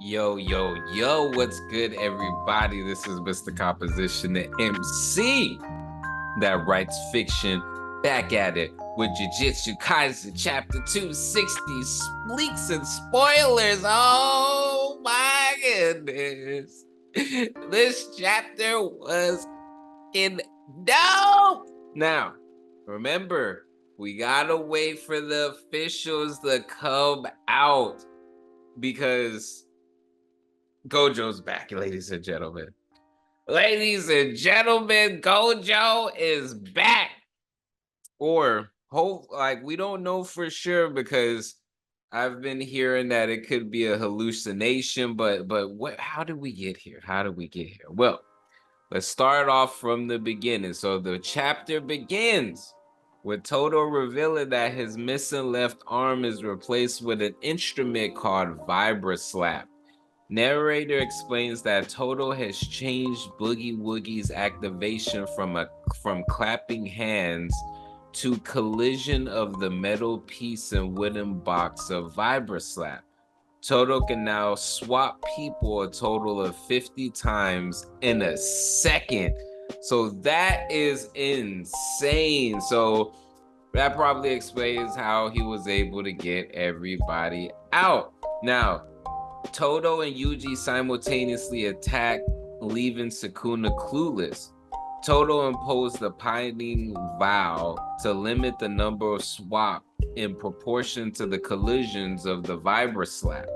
Yo, what's good, everybody? This is Mr. Composition, the MC that writes fiction, back at it with Jujutsu Kaisen Chapter 260 leaks and spoilers. Oh my goodness. This chapter was in dope. Now, remember, we gotta wait for the officials to come out because Gojo's back, ladies and gentlemen. Ladies and gentlemen, Gojo is back. Or we don't know for sure because I've been hearing that it could be a hallucination, but what how did we get here? How did we get here? Well, let's start off from the beginning. So the chapter begins with Todo revealing that his missing left arm is replaced with an instrument called Vibra Slap. Narrator explains that Todo has changed Boogie Woogie's activation from clapping hands to collision of the metal piece and wooden box of Vibra Slap. Todo can now swap people a total of 50 times in a second. So that is insane. So that probably explains how he was able to get everybody out. Now, Todo and Yuji simultaneously attack, leaving Sukuna clueless. Todo imposed the binding vow to limit the number of swap in proportion to the collisions of the Vibra Slap.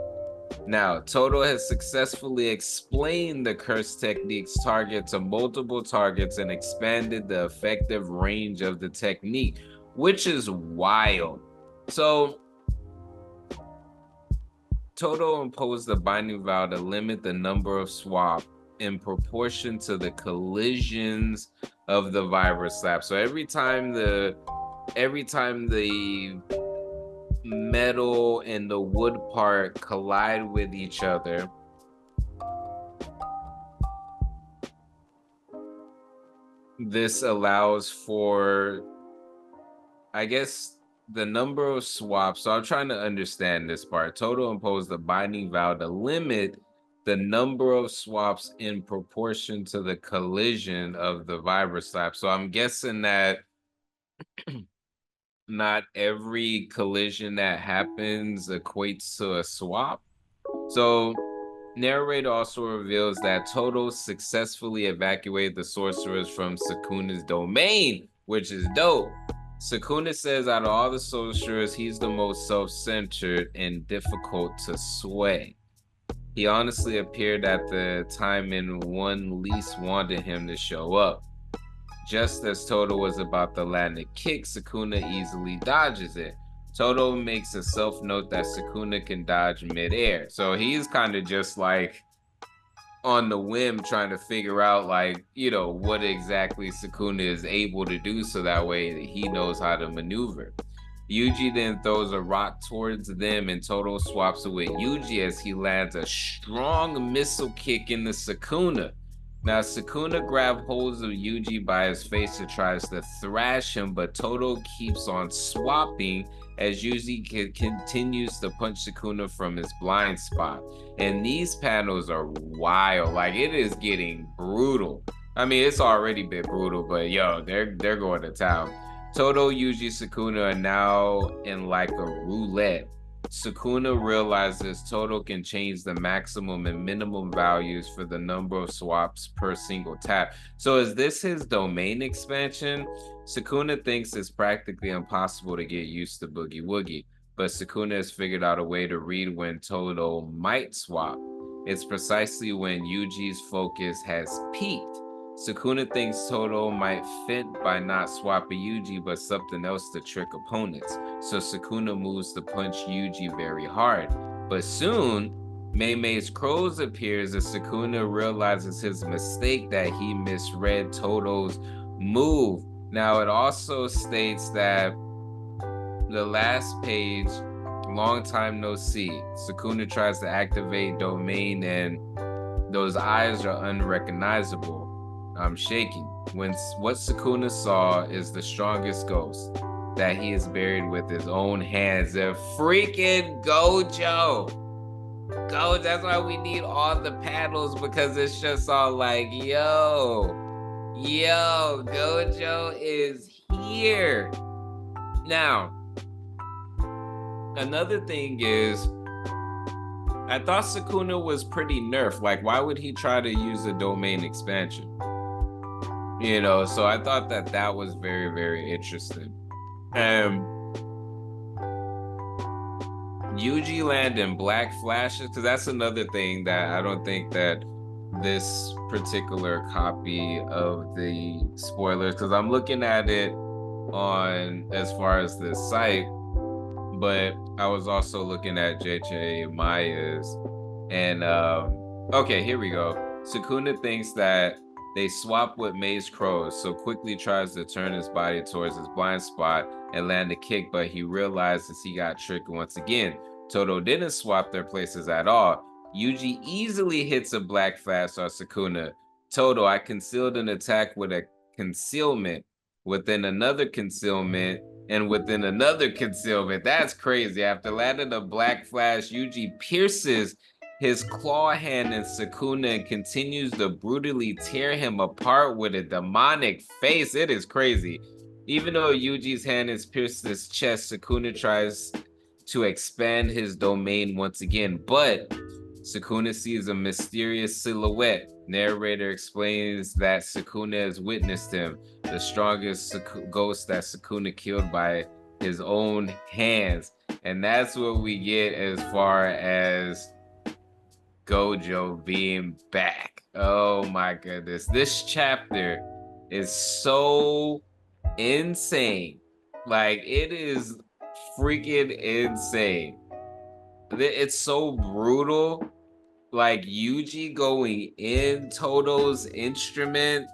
Now, Todo has successfully explained the curse technique's target to multiple targets and expanded the effective range of the technique, which is wild. So, Todo imposed the binding vow to limit the number of swap in proportion to the collisions of the Vibra Slap. So every time the metal and the wood part collide with each other, this allows for, I guess, the number of swaps. So I'm trying to understand this part. Todo imposed the binding vow to limit the number of swaps in proportion to the collision of the Vibra Slap. So I'm guessing that not every collision that happens equates to a swap. So narrator also reveals that Todo successfully evacuated the sorcerers from Sukuna's domain, which is dope. Sukuna says out of all the sorcerers, he's the most self-centered and difficult to sway. He honestly appeared at the time when one least wanted him to show up. Just as Todo was about to land a kick, Sukuna easily dodges it. Todo makes a self-note that Sukuna can dodge midair. So he's kind of just like on the whim trying to figure out what exactly Sukuna is able to do so that way that he knows how to maneuver. Yuji then throws a rock towards them and Todo swaps it with Yuji as he lands a strong missile kick into Sukuna. Now Sukuna grabs holds of Yuji by his face and tries to thrash him, but Todo keeps on swapping as Yuji continues to punch Sukuna from his blind spot. And these panels are wild. Like, it is getting brutal. I mean, it's already been brutal, but they're going to town. Todo, Yuji, Sukuna are now in like a roulette. Sukuna realizes Todo can change the maximum and minimum values for the number of swaps per single tap. So is this his domain expansion? Sukuna thinks it's practically impossible to get used to Boogie Woogie, but Sukuna has figured out a way to read when Todo might swap. It's precisely when Yuji's focus has peaked. Sukuna thinks Todo might fit by not swapping Yuji, but something else to trick opponents. So Sukuna moves to punch Yuji very hard. But soon, Mei-Mei's crows appears as Sukuna realizes his mistake that he misread Todo's move. Now it also states that the last page, long time no see. Sukuna tries to activate domain and those eyes are unrecognizable. I'm shaking. When what Sukuna saw is the strongest ghost that he has buried with his own hands. A freaking Gojo. Go. That's why we need all the panels because it's just all like, yo, Gojo is here. Now, another thing is, I thought Sukuna was pretty nerfed. Like, why would he try to use a domain expansion? So I thought that that was very, very interesting. Yuji land and Black Flashes, because that's another thing that I don't think that this particular copy of the spoilers, because I'm looking at it on as far as the site, but I was also looking at JJ Maya's. And okay, here we go. Sukuna thinks that they swap with Maze Crows, so quickly tries to turn his body towards his blind spot and land a kick, but he realizes he got tricked once again. Todo didn't swap their places at all. Yuji easily hits a black flash on Sukuna. Todo, I concealed an attack with a concealment within another concealment and within another concealment. That's crazy. After landing a black flash, Yuji pierces his claw hand in Sukuna and continues to brutally tear him apart with a demonic face. It is crazy. Even though Yuji's hand is pierced his chest, Sukuna tries to expand his domain once again, but Sukuna sees a mysterious silhouette. Narrator explains that Sukuna has witnessed him, the strongest ghost that Sukuna killed by his own hands. And that's what we get as far as Gojo being back. Oh my goodness. This chapter is so insane. Like, it is freaking insane. It's so brutal. Like, Yuji going in Todo's instrument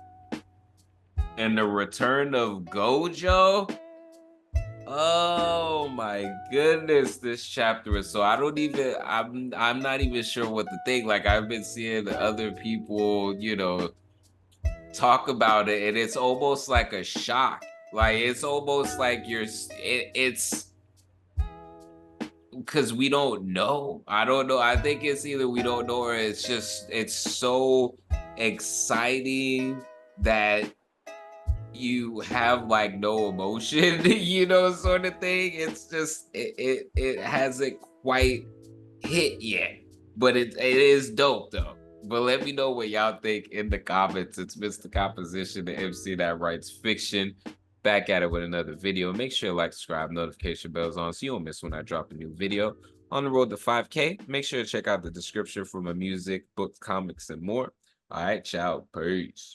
and the return of Gojo. Oh my goodness, this chapter is so I'm not even sure what to think. Like, I've been seeing other people, talk about it, and it's almost like a shock. Like, it's almost like it's because we don't know. I don't know. I think it's either we don't know or it's so exciting that you have like no emotion, sort of thing. It's just it hasn't quite hit yet, but it is dope though. But let me know what y'all think in the comments. It's Mr. Composition, the MC that writes fiction. Back at it with another video. Make sure to like, subscribe, notification bells on so you don't miss when I drop a new video. On the road to 5K, make sure to check out the description for my music, books, comics, and more. All right, ciao, peace.